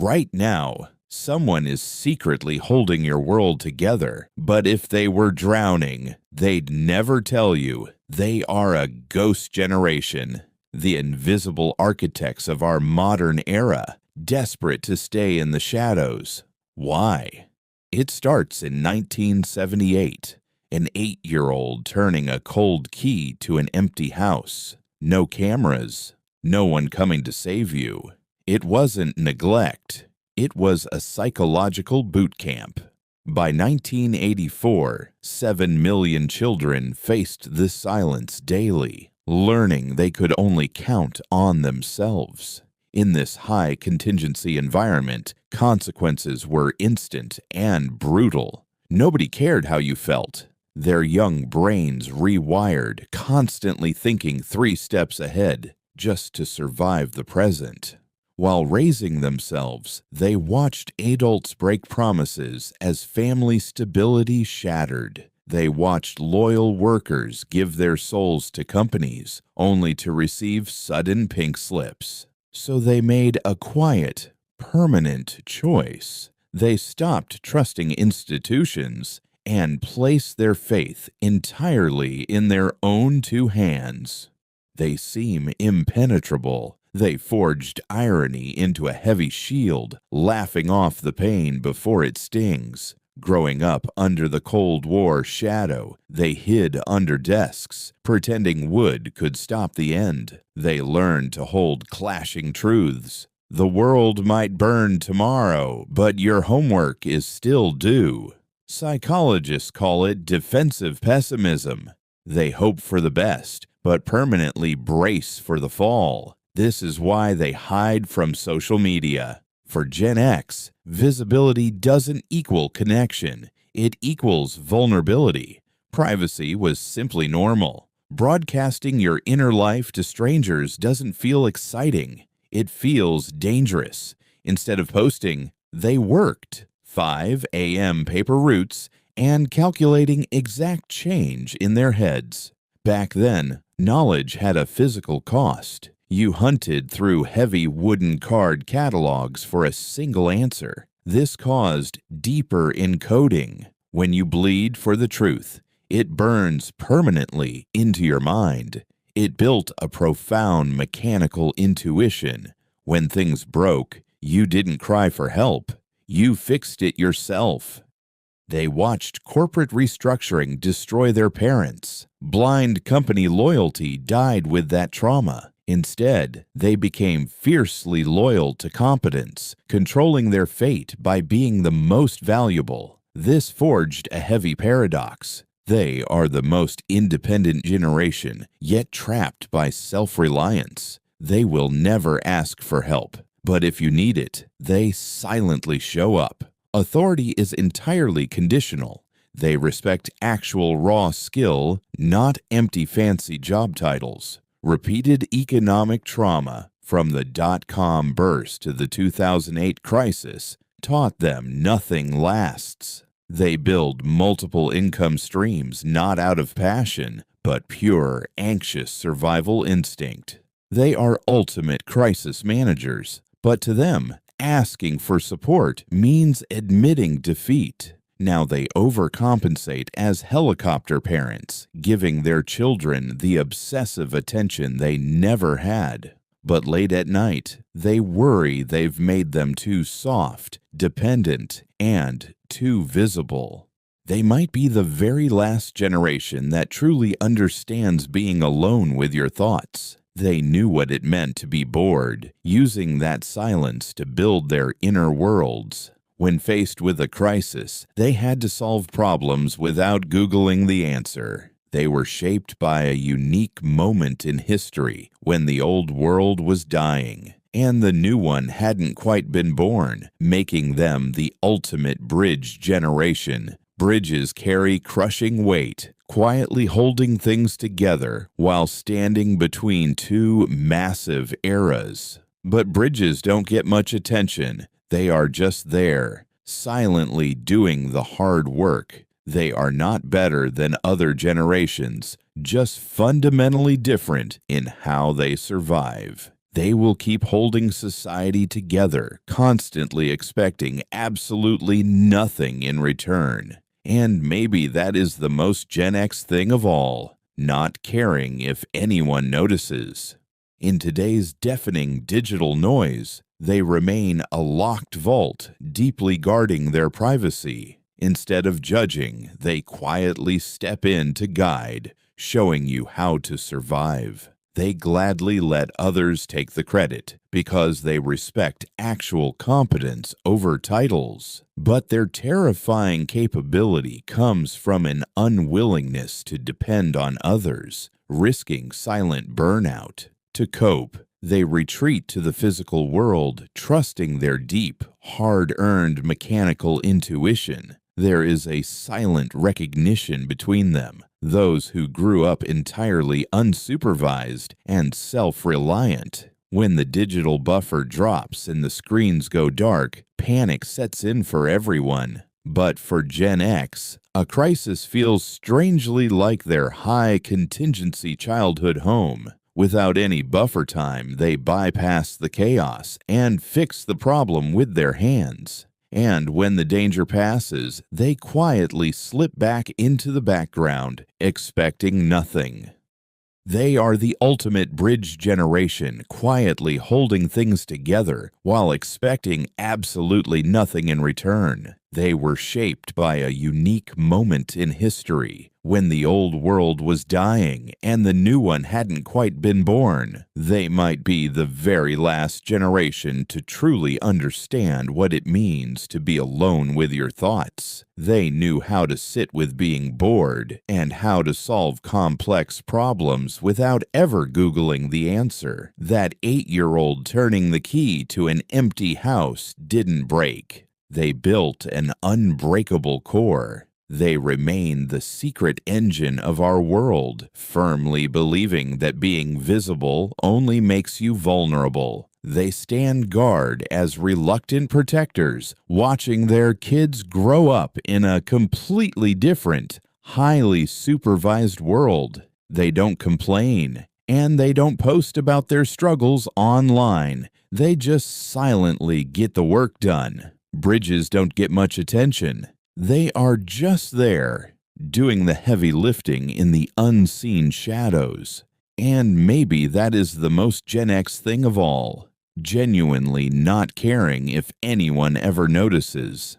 Right now, someone is secretly holding your world together, but if they were drowning, they'd never tell you. They are a ghost generation, the invisible architects of our modern era, desperate to stay in the shadows. Why? It starts in 1978, an 8-year-old turning a cold key to an empty house. No cameras, no one coming to save you. It wasn't neglect. It was a psychological boot camp. By 1984, 7 million children faced this silence daily, learning they could only count on themselves. In this high-contingency environment, consequences were instant and brutal. Nobody cared how you felt. Their young brains rewired, constantly thinking 3 steps ahead, just to survive the present. While raising themselves, they watched adults break promises as family stability shattered. They watched loyal workers give their souls to companies, only to receive sudden pink slips. So they made a quiet, permanent choice. They stopped trusting institutions and placed their faith entirely in their own 2 hands. They seem impenetrable. They forged irony into a heavy shield, laughing off the pain before it stings. Growing up under the Cold War shadow, they hid under desks, pretending wood could stop the end. They learned to hold clashing truths. The world might burn tomorrow, but your homework is still due. Psychologists call it defensive pessimism. They hope for the best, but permanently brace for the fall. This is why they hide from social media. For Gen X, visibility doesn't equal connection. It equals vulnerability. Privacy was simply normal. Broadcasting your inner life to strangers doesn't feel exciting. It feels dangerous. Instead of posting, they worked 5 a.m. paper routes and calculating exact change in their heads. Back then, knowledge had a physical cost. You hunted through heavy wooden card catalogs for a single answer. This caused deeper encoding. When you bleed for the truth, it burns permanently into your mind. It built a profound mechanical intuition. When things broke, you didn't cry for help. You fixed it yourself. They watched corporate restructuring destroy their parents. Blind company loyalty died with that trauma. Instead, they became fiercely loyal to competence, controlling their fate by being the most valuable. This forged a heavy paradox. They are the most independent generation, yet trapped by self-reliance. They will never ask for help, but if you need it, they silently show up. Authority is entirely conditional. They respect actual raw skill, not empty fancy job titles. Repeated economic trauma, from the dot-com burst to the 2008 crisis, taught them nothing lasts. They build multiple income streams not out of passion, but pure, anxious survival instinct. They are ultimate crisis managers, but to them, asking for support means admitting defeat. Now they overcompensate as helicopter parents, giving their children the obsessive attention they never had. But late at night, they worry they've made them too soft, dependent, and too visible. They might be the very last generation that truly understands being alone with your thoughts. They knew what it meant to be bored, using that silence to build their inner worlds. When faced with a crisis, they had to solve problems without Googling the answer. They were shaped by a unique moment in history when the old world was dying, and the new one hadn't quite been born, making them the ultimate bridge generation. Bridges carry crushing weight, quietly holding things together while standing between 2 massive eras. But bridges don't get much attention. They are just there, silently doing the hard work. They are not better than other generations, just fundamentally different in how they survive. They will keep holding society together, constantly expecting absolutely nothing in return. And maybe that is the most Gen X thing of all, not caring if anyone notices. In today's deafening digital noise, they remain a locked vault, deeply guarding their privacy. Instead of judging, they quietly step in to guide, showing you how to survive. They gladly let others take the credit because they respect actual competence over titles. But their terrifying capability comes from an unwillingness to depend on others, risking silent burnout. To cope, they retreat to the physical world, trusting their deep, hard-earned mechanical intuition. There is a silent recognition between them, those who grew up entirely unsupervised and self-reliant. When the digital buffer drops and the screens go dark, panic sets in for everyone. But for Gen X, a crisis feels strangely like their high-contingency childhood home. Without any buffer time, they bypass the chaos and fix the problem with their hands. And when the danger passes, they quietly slip back into the background, expecting nothing. They are the ultimate bridge generation, quietly holding things together while expecting absolutely nothing in return. They were shaped by a unique moment in history, when the old world was dying and the new one hadn't quite been born. They might be the very last generation to truly understand what it means to be alone with your thoughts. They knew how to sit with being bored and how to solve complex problems without ever Googling the answer. That 8-year-old turning the key to an empty house didn't break. They built an unbreakable core. They remain the secret engine of our world, firmly believing that being visible only makes you vulnerable. They stand guard as reluctant protectors, watching their kids grow up in a completely different, highly supervised world. They don't complain, and they don't post about their struggles online. They just silently get the work done. Bridges don't get much attention. They are just there, doing the heavy lifting in the unseen shadows. And maybe that is the most Gen X thing of all, genuinely not caring if anyone ever notices.